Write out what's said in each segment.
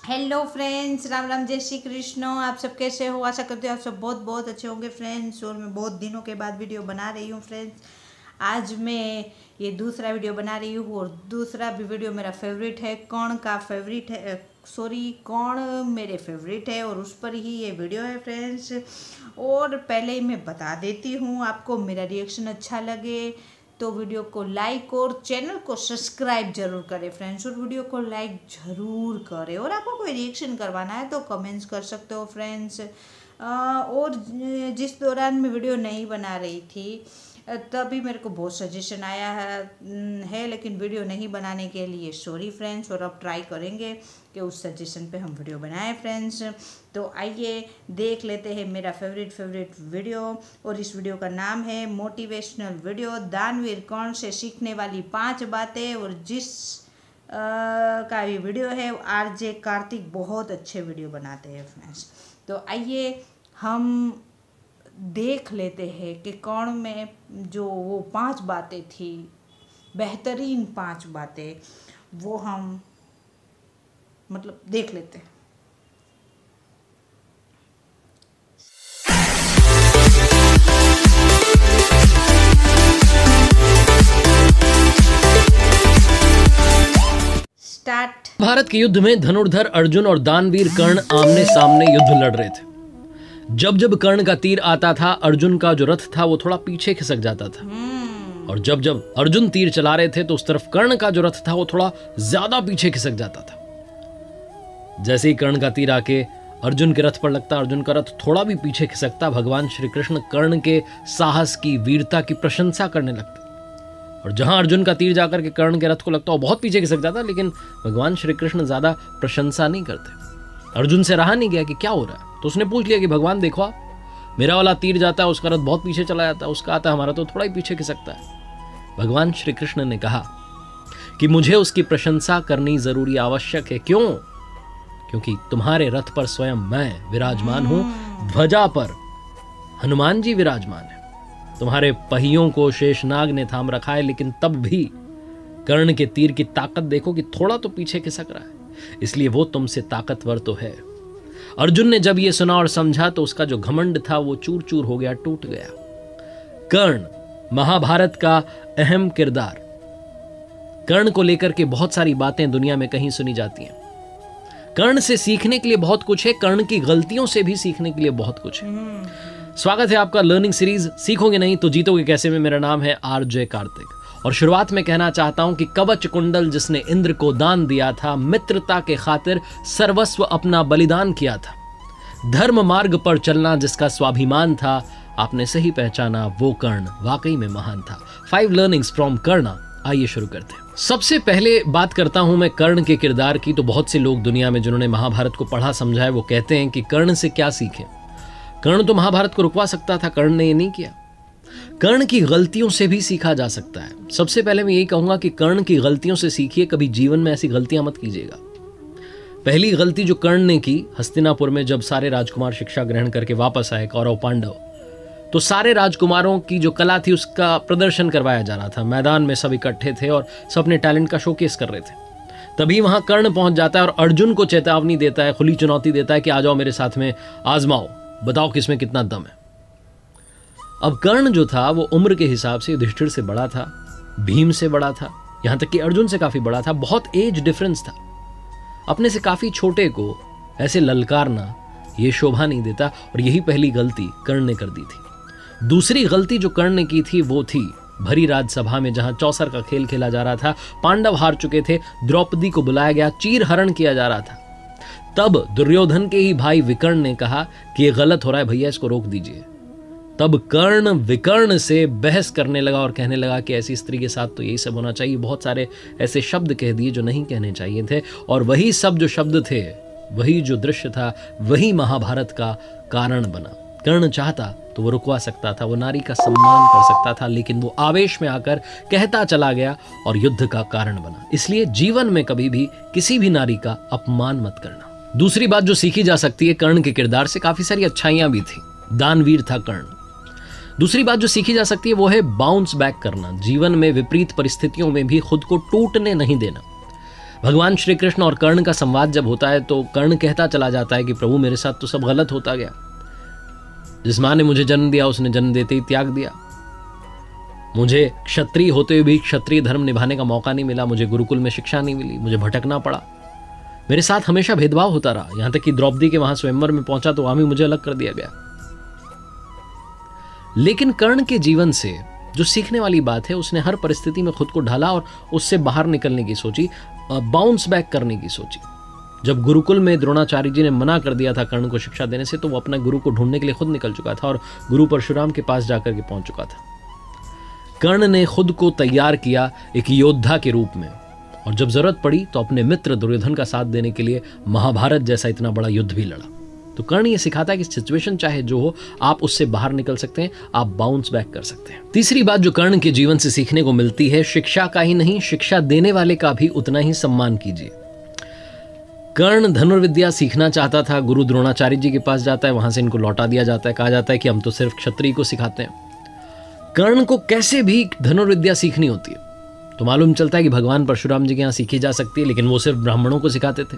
Hello friends, Ram Ram, जय श्री कृष्ण। आप सब कैसे हो? आशा करते हो आप सब बहुत बहुत अच्छे होंगे फ्रेंड्स। और मैं बहुत दिनों के बाद वीडियो बना रही हूँ फ्रेंड्स। आज मैं ये दूसरा वीडियो बना रही हूँ और दूसरा भी वीडियो मेरा फेवरेट है। कौन का फेवरेट है, सॉरी, कौन मेरे फेवरेट है और उस पर ही ये वीडियो है फ्रेंड्स। और पहले ही मैं बता देती हूँ, आपको मेरा रिएक्शन अच्छा लगे तो वीडियो को लाइक और चैनल को सब्सक्राइब जरूर करें फ्रेंड्स। और वीडियो को लाइक जरूर करें। और आपको कोई रिएक्शन करवाना है तो कमेंट्स कर सकते हो फ्रेंड्स। और जिस दौरान मैं वीडियो नहीं बना रही थी तभी मेरे को बहुत सजेशन आया है, लेकिन वीडियो नहीं बनाने के लिए सॉरी फ्रेंड्स। और अब ट्राई करेंगे कि उस सजेशन पे हम वीडियो बनाएं फ्रेंड्स। तो आइए देख लेते हैं मेरा फेवरेट वीडियो। और इस वीडियो का नाम है मोटिवेशनल वीडियो, दानवीर कर्ण से सीखने वाली 5 बातें। और जिस का ये वीडियो है आरजे कार्तिक बहुत अच्छे वीडियो बनाते हैं फ्रेंड्स। तो आइए हम देख लेते हैं कि कौन में जो वो 5 बातें थी, बेहतरीन 5 बातें, वो हम मतलब देख लेते हैं। स्टार्ट। भारत के युद्ध में धनुर्धर अर्जुन और दानवीर कर्ण आमने सामने युद्ध लड़ रहे थे। जब जब कर्ण का तीर आता था, अर्जुन का जो रथ था वो थोड़ा पीछे खिसक जाता था। और जब जब अर्जुन तीर चला रहे थे तो उस तरफ कर्ण का जो रथ था वो थोड़ा ज्यादा पीछे खिसक जाता था। जैसे ही कर्ण का तीर आके अर्जुन के रथ पर लगता, अर्जुन का रथ थोड़ा भी पीछे खिसकता, भगवान श्री कृष्ण कर्ण के साहस की, वीरता की प्रशंसा करने लगते। और जहां अर्जुन का तीर जाकर के कर्ण के रथ को लगता वो बहुत पीछे खिसक जाता, लेकिन भगवान श्री कृष्ण ज्यादा प्रशंसा नहीं करते। अर्जुन से रहा नहीं गया कि क्या हो रहा है, तो उसने पूछ लिया कि भगवान देखो आप, मेरा वाला तीर जाता है उसका रथ बहुत पीछे चला जाता है, उसका आता है हमारा तो थोड़ा ही पीछे खिसकता है। भगवान श्री कृष्ण ने कहा कि मुझे उसकी प्रशंसा करनी जरूरी आवश्यक है। क्यों? क्योंकि तुम्हारे रथ पर स्वयं मैं विराजमान हूं, ध्वजा पर हनुमान जी विराजमान है, तुम्हारे पहियों को शेषनाग ने थाम रखा है, लेकिन तब भी कर्ण के तीर की ताकत देखो कि थोड़ा तो पीछे खिसक रहा है, इसलिए वो तुमसे ताकतवर तो है। अर्जुन ने जब ये सुना और समझा तो उसका जो घमंड था वो चूर चूर हो गया, टूट गया। कर्ण महाभारत का अहम किरदार। कर्ण को लेकर के बहुत सारी बातें दुनिया में कहीं सुनी जाती हैं। कर्ण से सीखने के लिए बहुत कुछ है, कर्ण की गलतियों से भी सीखने के लिए बहुत कुछ है। स्वागत है आपका लर्निंग सीरीज सीखोगे नहीं तो जीतोगे कैसे में। मेरा नाम है आरजे कार्तिक। और शुरुआत में कहना चाहता हूं कि कवच कुंडल जिसने इंद्र को दान दिया था, मित्रता के खातिर सर्वस्व अपना बलिदान किया था, धर्म मार्ग पर चलना जिसका स्वाभिमान था, आपने सही पहचाना, वो कर्ण वाकई में महान था। 5 लर्निंग्स फ्रॉम कर्ण। आइए शुरू करते हैं। सबसे पहले बात करता हूं मैं कर्ण के किरदार की। तो बहुत से लोग दुनिया में जिन्होंने महाभारत को पढ़ा समझा है वो कहते हैं कि कर्ण से क्या सीखें। कर्ण तो महाभारत को रुकवा सकता था, कर्ण ने ये नहीं किया। कर्ण की गलतियों से भी सीखा जा सकता है। सबसे पहले मैं यही कहूंगा कि कर्ण की गलतियों से सीखिए, कभी जीवन में ऐसी गलतियां मत कीजिएगा। पहली गलती जो कर्ण ने की, हस्तिनापुर में जब सारे राजकुमार शिक्षा ग्रहण करके वापस आए, कौरव पांडव, तो सारे राजकुमारों की जो कला थी उसका प्रदर्शन करवाया जा रहा था। मैदान में सब इकट्ठे थे और सब अपने टैलेंट का शोकेस कर रहे थे। तभी वहां कर्ण पहुंच जाता है और अर्जुन को चेतावनी देता है, खुली चुनौती देता है कि आ जाओ मेरे साथ में, आजमाओ, बताओ किसमें कितना दम है। अब कर्ण जो था वो उम्र के हिसाब से युधिष्ठिर से बड़ा था, भीम से बड़ा था, यहां तक कि अर्जुन से काफी बड़ा था। बहुत एज डिफरेंस था। अपने से काफी छोटे को ऐसे ललकारना ये शोभा नहीं देता। और यही पहली गलती कर्ण ने कर दी थी। दूसरी गलती जो कर्ण ने की थी वो थी भरी राजसभा में जहां चौसर का खेल खेला जा रहा था, पांडव हार चुके थे, द्रौपदी को बुलाया गया, चीर हरण किया जा रहा था। तब दुर्योधन के ही भाई विकर्ण ने कहा कि ये गलत हो रहा है भैया, इसको रोक दीजिए। तब कर्ण विकर्ण से बहस करने लगा और कहने लगा कि ऐसी स्त्री के साथ तो यही सब होना चाहिए। बहुत सारे ऐसे शब्द कह दिए जो नहीं कहने चाहिए थे। और वही सब जो शब्द थे, वही जो दृश्य था, वही महाभारत का कारण बना। कर्ण चाहता तो वो रुकवा सकता था, वो नारी का सम्मान कर सकता था, लेकिन वो आवेश में आकर कहता चला गया और युद्ध का कारण बना। इसलिए जीवन में कभी भी किसी भी नारी का अपमान मत करना। दूसरी बात जो सीखी जा सकती है कर्ण के किरदार से, काफी सारी अच्छाइयां भी थी, दानवीर था कर्ण। दूसरी बात जो सीखी जा सकती है वो है बाउंस बैक करना। जीवन में विपरीत परिस्थितियों में भी खुद को टूटने नहीं देना। भगवान श्री कृष्ण और कर्ण का संवाद जब होता है तो कर्ण कहता चला जाता है कि प्रभु मेरे साथ तो सब गलत होता गया। जिस मां ने मुझे जन्म दिया उसने जन्म देते ही त्याग दिया। मुझे क्षत्रिय होते हुए भी क्षत्रिय धर्म निभाने का मौका नहीं मिला। मुझे गुरुकुल में शिक्षा नहीं मिली। मुझे भटकना पड़ा। मेरे साथ हमेशा भेदभाव होता रहा। यहां तक कि द्रौपदी के वहां स्वयंवर में पहुंचा तो वहां भी मुझे अलग कर दिया गया। लेकिन कर्ण के जीवन से जो सीखने वाली बात है, उसने हर परिस्थिति में खुद को ढाला और उससे बाहर निकलने की सोची, बाउंस बैक करने की सोची। जब गुरुकुल में द्रोणाचार्य जी ने मना कर दिया था कर्ण को शिक्षा देने से, तो वो अपना गुरु को ढूंढने के लिए खुद निकल चुका था और गुरु परशुराम के पास जाकर के पहुंच चुका था। कर्ण ने खुद को तैयार किया एक योद्धा के रूप में, और जब जरूरत पड़ी तो अपने मित्र दुर्योधन का साथ देने के लिए महाभारत जैसा इतना बड़ा युद्ध भी लड़ा। तो कर्ण ये सिखाता है कि सिचुएशन चाहे जो हो, आप उससे बाहर निकल सकते हैं, आप बाउंस बैक कर सकते हैं। तीसरी बात जो कर्ण के जीवन से सीखने को मिलती है, शिक्षा का ही नहीं, शिक्षा देने वाले का भी उतना ही सम्मान कीजिए। कर्ण धनुर्विद्या सीखना चाहता था। गुरु द्रोणाचार्य जी के पास जाता है, वहां से इनको लौटा दिया जाता है। कहा जाता है कि हम तो सिर्फ क्षत्रिय को सिखाते हैं। कर्ण को कैसे भी धनुर्विद्या सीखनी होती है तो मालूम चलता है कि भगवान परशुराम जी के यहाँ सीखी जा सकती है, लेकिन वो सिर्फ ब्राह्मणों को सिखाते थे।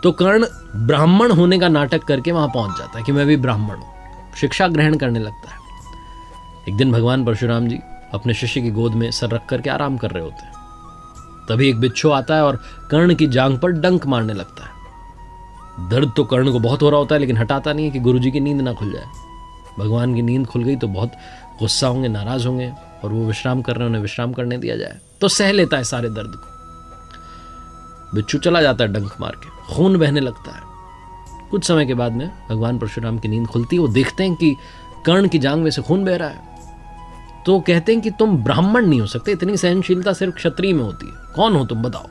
तो कर्ण ब्राह्मण होने का नाटक करके वहां पहुंच जाता है कि मैं भी ब्राह्मण हूं। शिक्षा ग्रहण करने लगता है। एक दिन भगवान परशुराम जी अपने शिष्य की गोद में सर रख करके आराम कर रहे होते हैं। तभी एक बिच्छू आता है और कर्ण की जांघ पर डंक मारने लगता है। दर्द तो कर्ण को बहुत हो रहा होता है, लेकिन हटाता नहीं है कि गुरुजी की नींद ना खुल जाए। भगवान की नींद खुल गई तो बहुत गुस्सा होंगे, नाराज होंगे, और वो विश्राम कर रहे हैं, उन्हें विश्राम करने दिया जाए। तो सह लेता है सारे दर्द को। बिच्छू चला जाता है डंक मार के, खून बहने लगता है। कुछ समय के बाद में भगवान परशुराम की नींद खुलती है। वो देखते हैं कि कर्ण की जांघ में से खून बह रहा है। तो कहते हैं कि तुम ब्राह्मण नहीं हो सकते, इतनी सहनशीलता सिर्फ क्षत्रिय में होती है। कौन हो तुम, बताओ।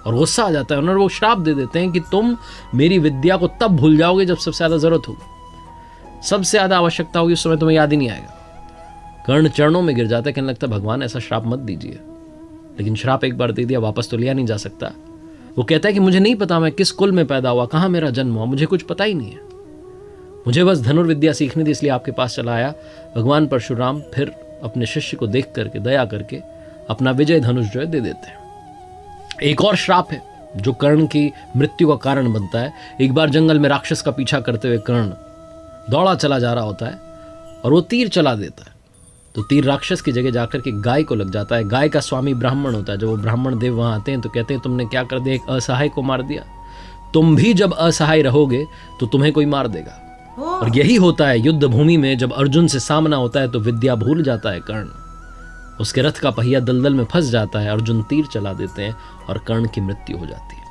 और गुस्सा आ जाता है और वो श्राप दे देते हैं कि तुम मेरी विद्या को तब भूल जाओगे जब सबसे ज्यादा जरूरत होगी, सबसे ज्यादा आवश्यकता होगी, उस समय तुम्हें याद ही नहीं आएगा। कर्ण चरणों में गिर जाता है, कहने लगता है भगवान ऐसा श्राप मत दीजिए। लेकिन श्राप एक बार दे दिया, वापस तो लिया नहीं जा सकता। वो कहता है कि मुझे नहीं पता मैं किस कुल में पैदा हुआ, कहाँ मेरा जन्म हुआ, मुझे कुछ पता ही नहीं है। मुझे बस धनुर्विद्या सीखनी थी, इसलिए आपके पास चला आया। भगवान परशुराम फिर अपने शिष्य को देख करके, दया करके अपना विजय धनुष जो है दे देते हैं। एक और श्राप है जो कर्ण की मृत्यु का कारण बनता है। एक बार जंगल में राक्षस का पीछा करते हुए कर्ण दौड़ा चला जा रहा होता है और वो तीर चला देता है। तो तीर राक्षस की जगह जाकर के गाय को लग जाता है। गाय का स्वामी ब्राह्मण होता है। जब वो ब्राह्मण देव वहां आते हैं तो कहते हैं तुमने क्या कर दिया, एक असहाय को मार दिया। तुम भी जब असहाय रहोगे तो तुम्हें कोई मार देगा। और यही होता है युद्ध भूमि में। जब अर्जुन से सामना होता है तो विद्या भूल जाता है कर्ण। उसके रथ का पहिया दलदल में फंस जाता है। अर्जुन तीर चला देते हैं और कर्ण की मृत्यु हो जाती है।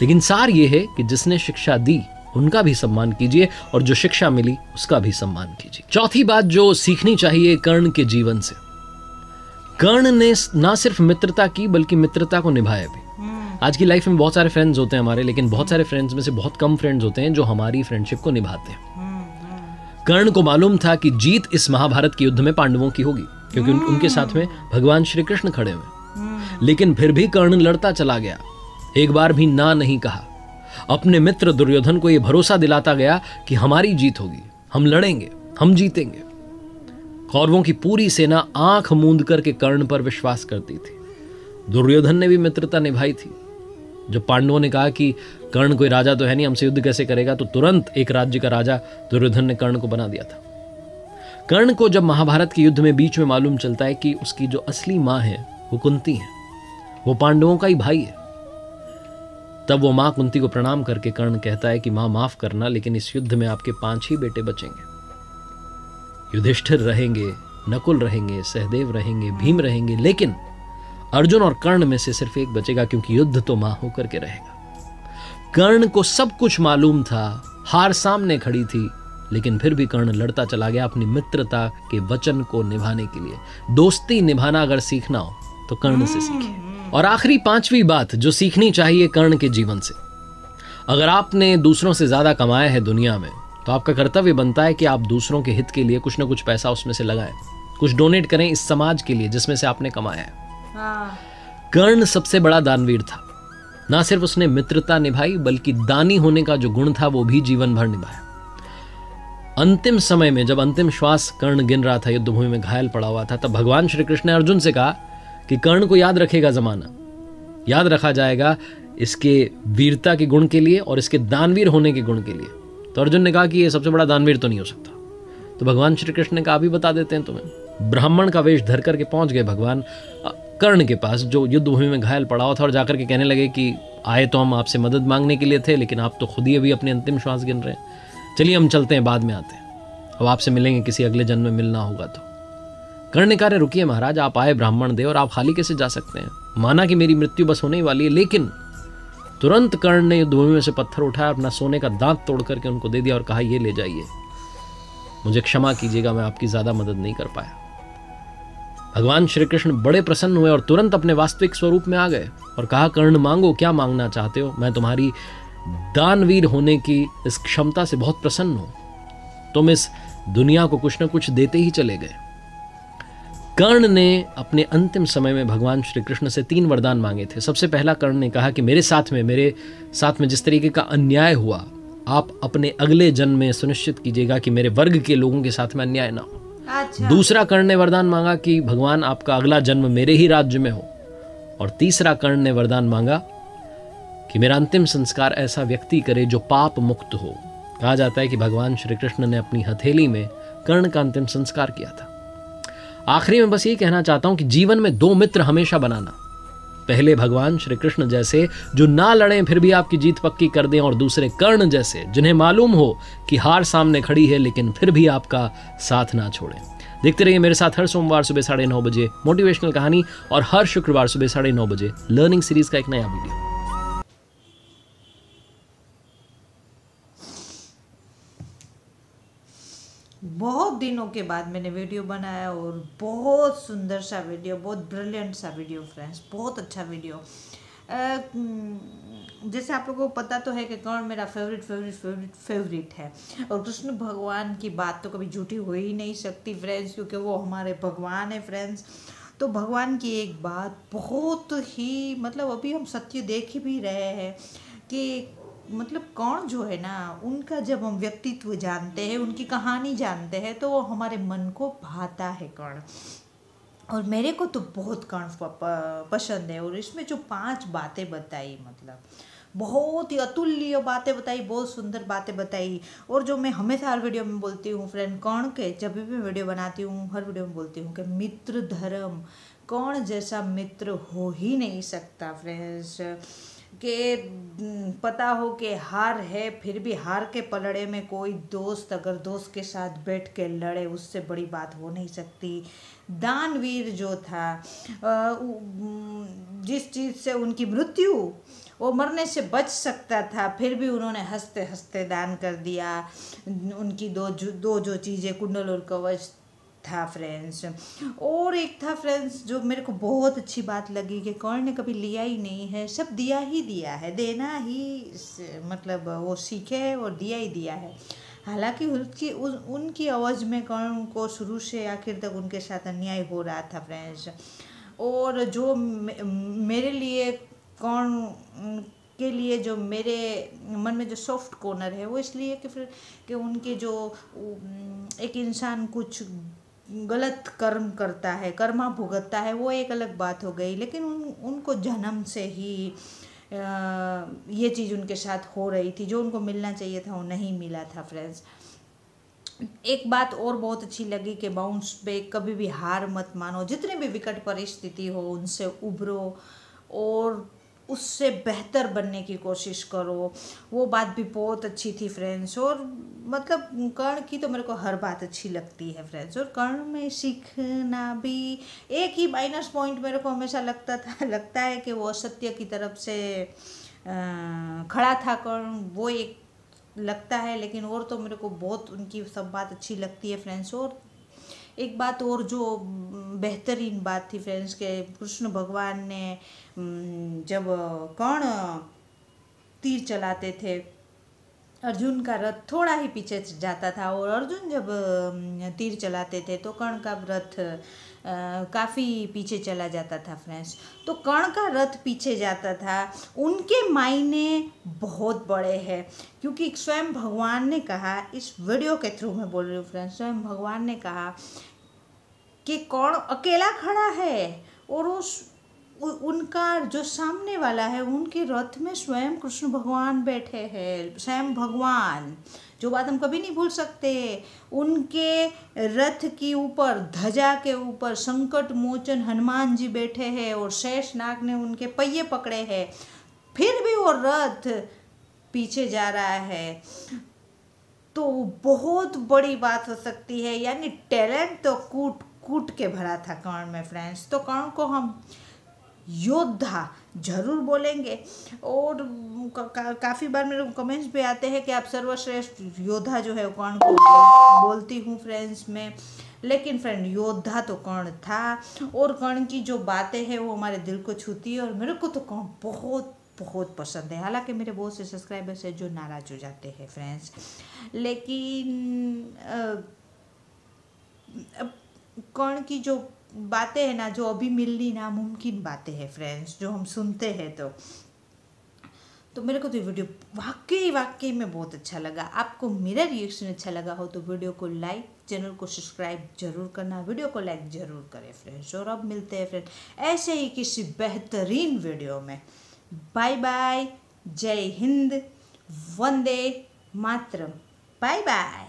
लेकिन सार ये है कि जिसने शिक्षा दी उनका भी सम्मान कीजिए और जो शिक्षा मिली उसका भी सम्मान कीजिए। चौथी बात जो सीखनी चाहिए कर्ण के जीवन से, कर्ण ने ना सिर्फ मित्रता की बल्कि मित्रता को निभाया भी। आज की लाइफ में बहुत सारे फ्रेंड्स होते हैं हमारे, लेकिन बहुत सारे फ्रेंड्स में से बहुत कम फ्रेंड्स होते हैं जो हमारी फ्रेंडशिप को निभाते हैं। कर्ण को मालूम था कि जीत इस महाभारत के युद्ध में पांडवों की होगी, क्योंकि उनके साथ में भगवान श्री कृष्ण खड़े हुए। लेकिन फिर भी कर्ण लड़ता चला गया, एक बार भी ना नहीं कहा। अपने मित्र दुर्योधन को यह भरोसा दिलाता गया कि हमारी जीत होगी, हम लड़ेंगे, हम जीतेंगे। कौरवों की पूरी सेना आंख मूंद करके कर्ण पर विश्वास करती थी। दुर्योधन ने भी मित्रता निभाई थी। जब पांडवों ने कहा कि कर्ण कोई राजा तो है नहीं, हमसे युद्ध कैसे करेगा, तो तुरंत एक राज्य का राजा दुर्योधन ने कर्ण को बना दिया था। कर्ण को जब महाभारत के युद्ध में बीच में मालूम चलता है कि उसकी जो असली मां है वो कुंती है, वो पांडवों का ही भाई है, तब वो मां कुंती को प्रणाम करके कर्ण कहता है कि मां माफ करना, लेकिन इस युद्ध में आपके 5 ही बेटे बचेंगे। युधिष्ठिर रहेंगे, नकुल रहेंगे, सहदेव रहेंगे, भीम रहेंगे, लेकिन अर्जुन और कर्ण में से सिर्फ एक बचेगा, क्योंकि युद्ध तो मां होकर के रहेगा। कर्ण को सब कुछ मालूम था, हार सामने खड़ी थी, लेकिन फिर भी कर्ण लड़ता चला गया अपनी मित्रता के वचन को निभाने के लिए। दोस्ती निभाना अगर सीखना हो तो कर्ण से सीखिए। और आखिरी 5वीं बात जो सीखनी चाहिए कर्ण के जीवन से, अगर आपने दूसरों से ज्यादा कमाया है दुनिया में तो आपका कर्तव्य बनता है कि आप दूसरों के हित के लिए कुछ ना कुछ पैसा उसमें से लगाएं, कुछ डोनेट करें इस समाज के लिए जिसमें से आपने कमाया है। कर्ण सबसे बड़ा दानवीर था। ना सिर्फ उसने मित्रता निभाई बल्कि दानी होने का जो गुण था वो भी जीवन भर निभाया। अंतिम समय में जब अंतिम श्वास कर्ण गिन रहा था, युद्धभूमि में घायल पड़ा हुआ था, तब भगवान श्री कृष्ण ने अर्जुन से कहा कि कर्ण को याद रखेगा जमाना, याद रखा जाएगा इसके वीरता के गुण के लिए और इसके दानवीर होने के गुण के लिए। तो अर्जुन ने कहा कि ये सबसे बड़ा दानवीर तो नहीं हो सकता। तो भगवान श्री कृष्ण ने कहा भी बता देते हैं तुम्हें। ब्राह्मण का वेश धर करके पहुंच गए भगवान कर्ण के पास, जो युद्ध भूमि में घायल पड़ा हुआ था, और जाकर के कहने लगे कि आए तो हम आपसे मदद मांगने के लिए थे, लेकिन आप तो खुद ही अभी अपने अंतिम श्वास गिन रहे हैं। चलिए हम चलते हैं, बाद में आते हैं, अब आपसे मिलेंगे, किसी अगले जन्म में मिलना होगा तो। कर्ण ने कहा रुकिए महाराज, आप आए ब्राह्मण दे और आप खाली कैसे जा सकते हैं? माना कि मेरी मृत्यु बस होने ही वाली है, लेकिन तुरंत कर्ण ने युद्ध भूमि में से पत्थर उठाया, अपना सोने का दांत तोड़ करके उनको दे दिया और कहा ये ले जाइए, मुझे क्षमा कीजिएगा, मैं आपकी ज्यादा मदद नहीं कर पाया। भगवान श्री कृष्ण बड़े प्रसन्न हुए और तुरंत अपने वास्तविक स्वरूप में आ गए और कहा कर्ण मांगो, क्या मांगना चाहते हो? मैं तुम्हारी दानवीर होने की इस क्षमता से बहुत प्रसन्न हूं, तुम इस दुनिया को कुछ न कुछ देते ही चले गए। कर्ण ने अपने अंतिम समय में भगवान श्री कृष्ण से 3 वरदान मांगे थे। सबसे पहला कर्ण ने कहा कि मेरे साथ में जिस तरीके का अन्याय हुआ, आप अपने अगले जन्म में सुनिश्चित कीजिएगा कि मेरे वर्ग के लोगों के साथ में अन्याय ना हो। अच्छा। दूसरा कर्ण ने वरदान मांगा कि भगवान आपका अगला जन्म मेरे ही राज्य में हो। और तीसरा कर्ण ने वरदान मांगा कि मेरा अंतिम संस्कार ऐसा व्यक्ति करे जो पाप मुक्त हो। कहा जाता है कि भगवान श्री कृष्ण ने अपनी हथेली में कर्ण का अंतिम संस्कार किया था। आखिरी में बस यही कहना चाहता हूं कि जीवन में 2 मित्र हमेशा बनाना। पहले भगवान श्री कृष्ण जैसे जो ना लड़ें फिर भी आपकी जीत पक्की कर दें, और दूसरे कर्ण जैसे जिन्हें मालूम हो कि हार सामने खड़ी है लेकिन फिर भी आपका साथ ना छोड़ें। देखते रहिए मेरे साथ हर सोमवार सुबह 9:30 बजे मोटिवेशनल कहानी, और हर शुक्रवार सुबह 9:30 बजे लर्निंग सीरीज का एक नया वीडियो। बहुत दिनों के बाद मैंने वीडियो बनाया और बहुत सुंदर सा वीडियो, बहुत ब्रिलियंट सा वीडियो फ्रेंड्स, बहुत अच्छा वीडियो। जैसे आप लोगों को पता तो है कि कर्ण मेरा फेवरेट है, और कृष्ण भगवान की बात तो कभी झूठी हो ही नहीं सकती फ्रेंड्स, क्योंकि वो हमारे भगवान है फ्रेंड्स। तो भगवान की एक बात बहुत ही मतलब अभी हम सत्य देख भी रहे हैं कि मतलब कर्ण जो है ना, उनका जब हम व्यक्तित्व जानते हैं, उनकी कहानी जानते हैं, तो वो हमारे मन को भाता है कर्ण। और मेरे को तो बहुत कर्ण पसंद है। और इसमें जो 5 बातें बताई, मतलब बहुत ही अतुल्य बातें बताई, बहुत सुंदर बातें बताई। और जो मैं हमेशा हर वीडियो में बोलती हूँ फ्रेंड, कर्ण के जब भी मैं वीडियो बनाती हूँ हर वीडियो में बोलती हूँ कि मित्र धर्म, कर्ण जैसा मित्र हो ही नहीं सकता फ्रेंड्स। कि पता हो कि हार है, फिर भी हार के पलड़े में कोई दोस्त अगर दोस्त के साथ बैठ के लड़े, उससे बड़ी बात हो नहीं सकती। दानवीर जो था, जिस चीज़ से उनकी मृत्यु, वो मरने से बच सकता था, फिर भी उन्होंने हंसते हंसते दान कर दिया। उनकी दो जो चीज़ें, कुंडल और कवच था फ्रेंड्स। और एक था फ्रेंड्स जो मेरे को बहुत अच्छी बात लगी कि कर्ण ने कभी लिया ही नहीं है, सब दिया ही दिया है, देना ही मतलब वो सीखे है और दिया ही दिया है। हालांकि उनकी आवाज़ में कर्ण को शुरू से आखिर तक उनके साथ अन्याय हो रहा था फ्रेंड्स। और जो मेरे लिए कर्ण के लिए जो मेरे मन में जो सॉफ्ट कॉर्नर है, वो इसलिए कि फिर कि उनके जो एक इंसान कुछ गलत कर्म करता है, कर्मा भुगतता है, वो एक अलग बात हो गई, लेकिन उनको जन्म से ही ये चीज़ उनके साथ हो रही थी। जो उनको मिलना चाहिए था वो नहीं मिला था फ्रेंड्स। एक बात और बहुत अच्छी लगी कि बाउंस बैक, कभी भी हार मत मानो, जितने भी विकट परिस्थिति हो उनसे उभरो और उससे बेहतर बनने की कोशिश करो। वो बात भी बहुत अच्छी थी फ्रेंड्स। और मतलब कर्ण की तो मेरे को हर बात अच्छी लगती है फ्रेंड्स। और कर्ण में सीखना भी, एक ही माइनस पॉइंट मेरे को हमेशा लगता है कि वो असत्य की तरफ से खड़ा था कर्ण, वो एक लगता है। लेकिन और तो मेरे को बहुत उनकी सब बात अच्छी लगती है फ्रेंड्स। और एक बात और जो बेहतरीन बात थी फ्रेंड्स के कृष्ण भगवान ने जब कर्ण तीर चलाते थे, अर्जुन का रथ थोड़ा ही पीछे जाता था, और अर्जुन जब तीर चलाते थे तो कर्ण का रथ काफ़ी पीछे चला जाता था फ्रेंड्स। तो कर्ण का रथ पीछे जाता था, उनके मायने बहुत बड़े हैं, क्योंकि स्वयं भगवान ने कहा, इस वीडियो के थ्रू मैं बोल रही हूँ फ्रेंड्स, स्वयं भगवान ने कहा कि कर्ण अकेला खड़ा है और उनका जो सामने वाला है उनके रथ में स्वयं कृष्ण भगवान बैठे हैं, स्वयं भगवान, जो बात हम कभी नहीं भूल सकते। उनके रथ के ऊपर, ध्वजा के ऊपर संकट मोचन हनुमान जी बैठे हैं और शेषनाग ने उनके पहिए पकड़े हैं, फिर भी वो रथ पीछे जा रहा है। तो बहुत बड़ी बात हो सकती है, यानी टैलेंट तो कूट कूट के भरा था कर्ण में फ्रेंड्स। तो कर्ण को हम योद्धा जरूर बोलेंगे। और काफ़ी बार मेरे कमेंट्स भी आते हैं कि आप सर्वश्रेष्ठ योद्धा जो है कर्ण को बोलती हूँ फ्रेंड्स में, लेकिन फ्रेंड योद्धा तो कर्ण था। और कर्ण की जो बातें हैं वो हमारे दिल को छूती है, और मेरे को तो कर्ण बहुत बहुत पसंद है। हालांकि मेरे बहुत से सब्सक्राइबर्स हैं जो नाराज हो जाते हैं फ्रेंड्स, लेकिन कर्ण की जो बातें हैं ना, जो अभी मिलनी नामुमकिन बातें हैं फ्रेंड्स, जो हम सुनते हैं तो मेरे को तो ये वीडियो वाकई में बहुत अच्छा लगा। आपको मेरा रिएक्शन अच्छा लगा हो तो वीडियो को लाइक, चैनल को सब्सक्राइब जरूर करना, वीडियो को लाइक जरूर करें फ्रेंड्स। और अब मिलते हैं फ्रेंड ऐसे ही किसी बेहतरीन वीडियो में। बाय बाय, जय हिंद, वंदे मातरम, बाय बाय।